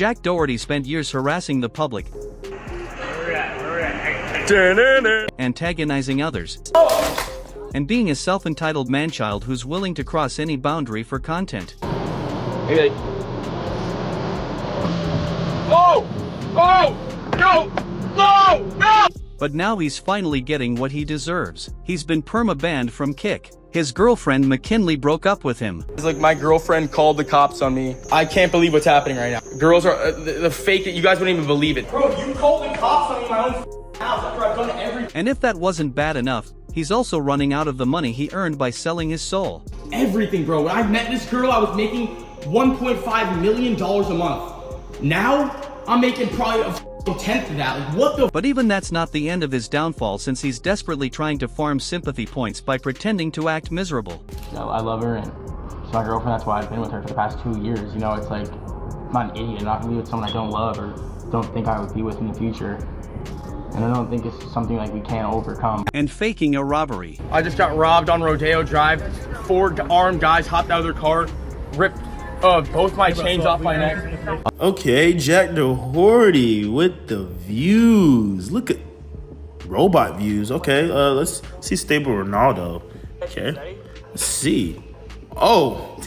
Jack Doherty spent years harassing the public, antagonizing others, and being a self-entitled manchild who's willing to cross any boundary for content. Hey. Oh! Oh! No! No! No! But now he's finally getting what he deserves. He's been perma-banned from Kick. His girlfriend McKinley broke up with him. It's like my girlfriend called the cops on me. I can't believe what's happening right now. Girls are the fake it. You guys wouldn't even believe it. Bro, you called the cops on me in my own house after I've done everything. And if that wasn't bad enough, he's also running out of the money he earned by selling his soul. Everything, bro. When I met this girl, I was making $1.5 million a month. Now, I'm making probably a tenth of that. Like, what the? But even that's not the end of his downfall, since he's desperately trying to farm sympathy points by pretending to act miserable. No, I love her, and she's my girlfriend. That's why I've been with her for the past 2 years. You know, it's like, I'm not an idiot. I'm not gonna be with someone I don't love or don't think I would be with in the future. And I don't think it's something like we can't overcome. And faking a robbery. I just got robbed on Rodeo Drive. 4 armed guys hopped out of their car, ripped both my chains off my neck. Okay, Jack Doherty with the views. Look at robot views. Okay, let's see Stable Ronaldo. Okay, let's see. Oh,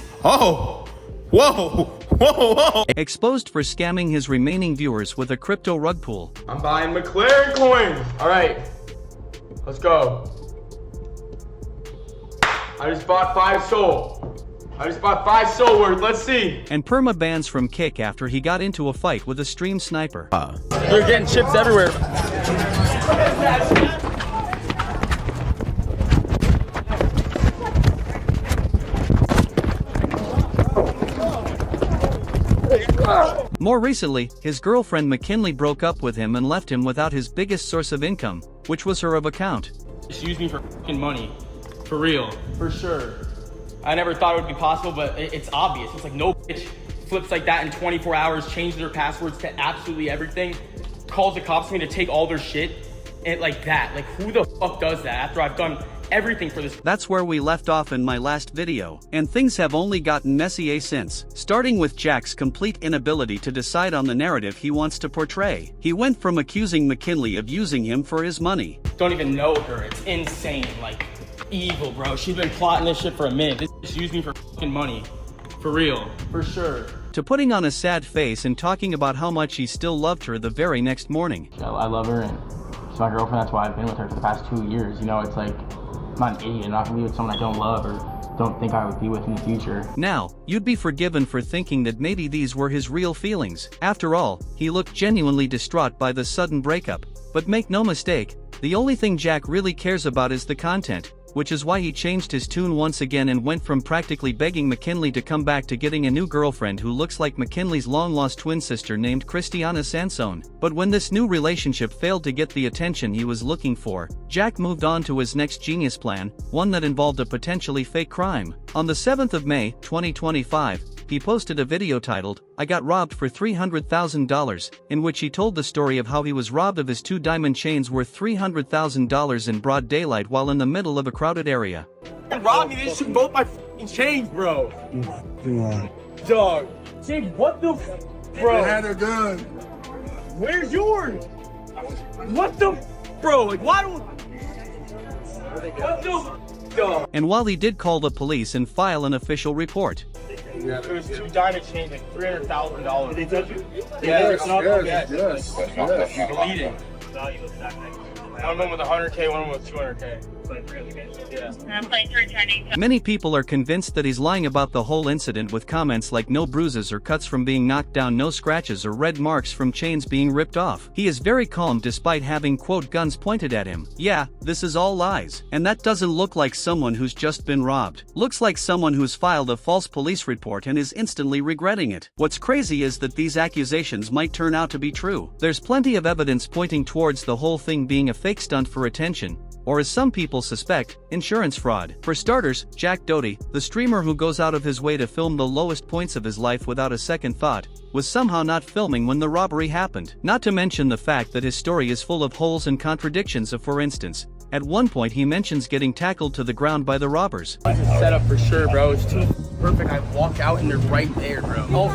whoa. Exposed for scamming his remaining viewers with a crypto rug pull. I'm buying McLaren coins. All right, let's go. I just bought 5 soul. I just bought 5 soul worth. Let's see. And perma bans from Kick after he got into a fight with a stream sniper. They're getting chips everywhere. More recently, his girlfriend McKinley broke up with him and left him without his biggest source of income, which was her account. Just use me for fucking money. For real. For sure. I never thought it would be possible, but it's obvious. It's like no bitch flips like that in 24 hours, changes their passwords to absolutely everything, calls the cops on me to take all their shit, and like that. Like, who the fuck does that after I've done everything for this? That's where we left off in my last video, and things have only gotten messier since, starting with Jack's complete inability to decide on the narrative he wants to portray. He went from accusing McKinley of using him for his money. Don't even know her. It's insane. Like, evil, bro. She's been plotting this shit for a minute. This just used me for fucking money. For real. For sure. To putting on a sad face and talking about how much he still loved her the very next morning. I love her, and she's my girlfriend. That's why I've been with her for the past 2 years. You know, it's like, I'm not an idiot. I'm not gonna be with someone I don't love or don't think I would be with in the future. Now, you'd be forgiven for thinking that maybe these were his real feelings. After all, he looked genuinely distraught by the sudden breakup. But make no mistake, the only thing Jack really cares about is the content, which is why he changed his tune once again and went from practically begging McKinley to come back to getting a new girlfriend who looks like McKinley's long-lost twin sister named Christiana Sansone. But when this new relationship failed to get the attention he was looking for, Jack moved on to his next genius plan, one that involved a potentially fake crime. On the 7th of May, 2025, he posted a video titled, "I Got Robbed for $300,000, in which he told the story of how he was robbed of his 2 diamond chains worth $300,000 in broad daylight while in the middle of a crowded area. They robbed me. They just took both my fucking chains, bro. Come on. Dog. Jake, what the bro? They had a gun. Where's yours? What the bro? Like, why don't... What the dog? And while he did call the police and file an official report, It was 2 diamond chains, like $300,000. Did they touch you? Yeah, Yes. bleeding. One of them with 100K, one of them with 200K. many people are convinced that he's lying about the whole incident with comments like no bruises or cuts from being knocked down, no scratches or red marks from chains being ripped off. He is very calm despite having quote guns pointed at him. Yeah, this is all lies. And that doesn't look like someone who's just been robbed. Looks like someone who's filed a false police report and is instantly regretting it. What's crazy is that these accusations might turn out to be true. There's plenty of evidence pointing towards the whole thing being a fake stunt for attention, or as some people suspect, insurance fraud. For starters, Jack Doherty, the streamer who goes out of his way to film the lowest points of his life without a second thought, was somehow not filming when the robbery happened. Not to mention the fact that his story is full of holes and contradictions. For instance, at one point he mentions getting tackled to the ground by the robbers. It's a setup for sure, bro. It's too perfect. I walk out and they're right there, bro. All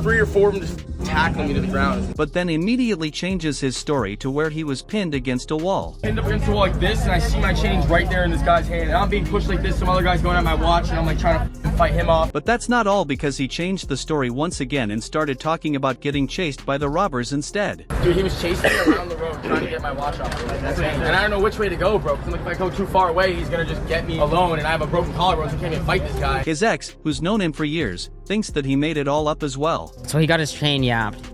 3 or 4 of them just tackling me to the ground. but then immediately changes his story to where he was pinned against a wall. Pinned up against the wall like this, and I see my change right there in this guy's hand, and I'm being pushed like this. Some other guy's going at my watch, and I'm like trying to fight him off. But that's not all, because he changed the story once again and started talking about getting chased by the robbers instead. Dude, he was chasing me around the road trying to get my watch off. And I don't know which way to go, bro. Because if I go too far away, he's gonna just get me alone, and I have a broken collarbone, so I can't even fight this guy. His ex, who's known him for years, thinks that he made it all up as well. So he got his chain yapped.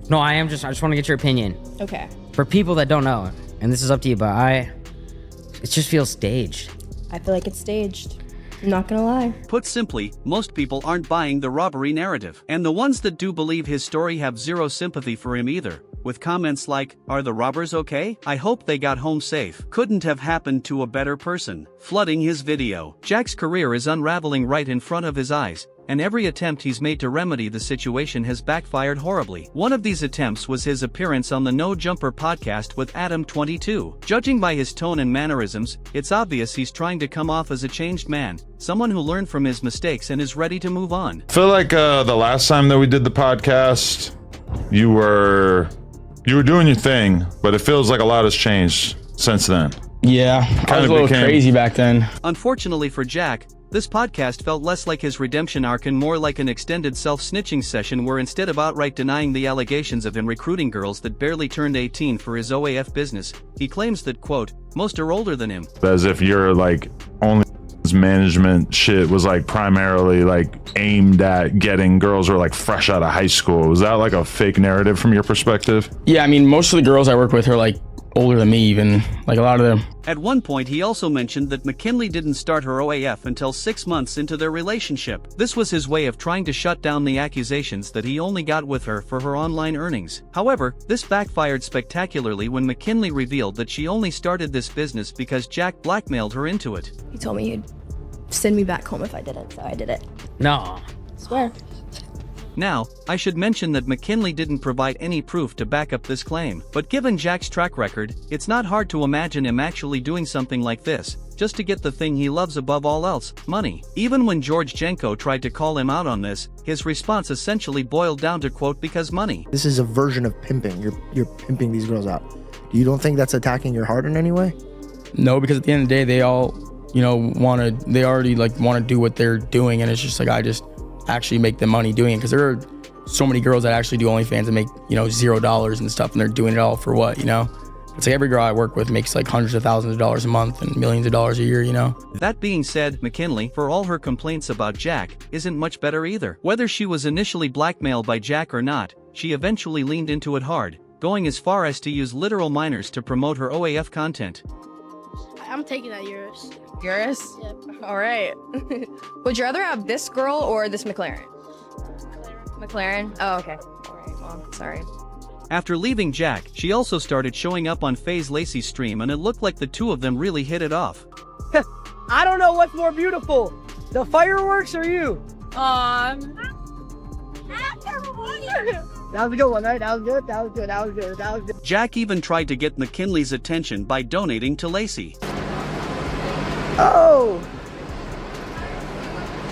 No, I just want to get your opinion. Okay. For people that don't know, and this is up to you, but it just feels staged. I feel like it's staged. I'm not gonna lie. Put simply, most people aren't buying the robbery narrative. And the ones that do believe his story have zero sympathy for him either, with comments like, "Are the robbers okay? I hope they got home safe. Couldn't have happened to a better person," flooding his video. Jack's career is unraveling right in front of his eyes, and every attempt he's made to remedy the situation has backfired horribly. One of these attempts was his appearance on the No Jumper podcast with Adam22. Judging by his tone and mannerisms, it's obvious he's trying to come off as a changed man, someone who learned from his mistakes and is ready to move on. I feel like the last time that we did the podcast, you were doing your thing, but it feels like a lot has changed since then. Yeah, I was a little crazy back then. Unfortunately for Jack, this podcast felt less like his redemption arc and more like an extended self-snitching session where instead of outright denying the allegations of him recruiting girls that barely turned 18 for his OAF business, he claims that, quote, most are older than him. As if you're like only management shit was like primarily like aimed at getting girls who are like fresh out of high school. Was that like a fake narrative from your perspective? Yeah, I mean, most of the girls I work with are like older than me even, like a lot of them. At one point he also mentioned that McKinley didn't start her OAF until 6 months into their relationship. This was his way of trying to shut down the accusations that he only got with her for her online earnings. However, this backfired spectacularly when McKinley revealed that she only started this business because Jack blackmailed her into it. He told me he'd send me back home if I didn't, so I did it. No. Swear. Now, I should mention that McKinley didn't provide any proof to back up this claim, but given Jack's track record, it's not hard to imagine him actually doing something like this, just to get the thing he loves above all else, money. Even when George Jenko tried to call him out on this, his response essentially boiled down to, quote, because money. This is a version of pimping. You're pimping these girls out. You don't think that's attacking your heart in any way? No, because at the end of the day, they all, they already like want to do what they're doing, and it's just like I just actually make the money doing it, because there are so many girls that actually do OnlyFans and make $0 and stuff, and they're doing it all for what, It's like every girl I work with makes like hundreds of thousands of dollars a month and millions of dollars a year, That being said, McKinley, for all her complaints about Jack, isn't much better either. Whether she was initially blackmailed by Jack or not, she eventually leaned into it hard, going as far as to use literal minors to promote her OAF content. I'm taking that Urus. Yours? Yep. All right. Would you rather have this girl or this McLaren? McLaren? Oh, okay. All right, well, sorry. After leaving Jack, she also started showing up on FaZe Lacey's stream, and it looked like the two of them really hit it off. I don't know what's more beautiful, the fireworks or you? That was a good one, right? That was good, that was good, that was good, that was good. Jack even tried to get McKinley's attention by donating to Lacey. Oh!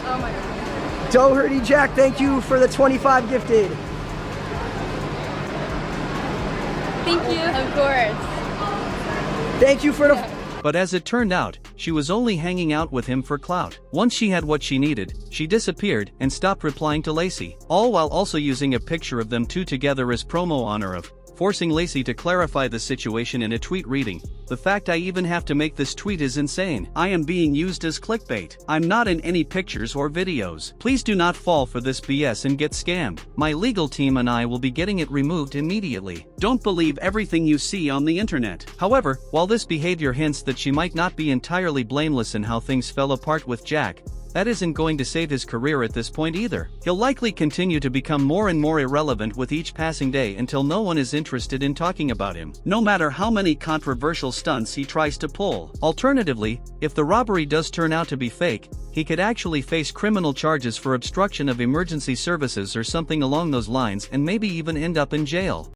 Oh my God. Doherty Jack, thank you for the 25 gifted. Thank you. Of course. Thank you for the... But as it turned out, she was only hanging out with him for clout. Once she had what she needed, she disappeared and stopped replying to Lacey, all while also using a picture of them two together as promo on her of, forcing Lacey to clarify the situation in a tweet reading, "The fact I even have to make this tweet is insane. I am being used as clickbait. I'm not in any pictures or videos. Please do not fall for this BS and get scammed. My legal team and I will be getting it removed immediately. Don't believe everything you see on the internet." However, while this behavior hints that she might not be entirely blameless in how things fell apart with Jack, that isn't going to save his career at this point either. He'll likely continue to become more and more irrelevant with each passing day until no one is interested in talking about him, no matter how many controversial stunts he tries to pull. Alternatively, if the robbery does turn out to be fake, he could actually face criminal charges for obstruction of emergency services or something along those lines and maybe even end up in jail.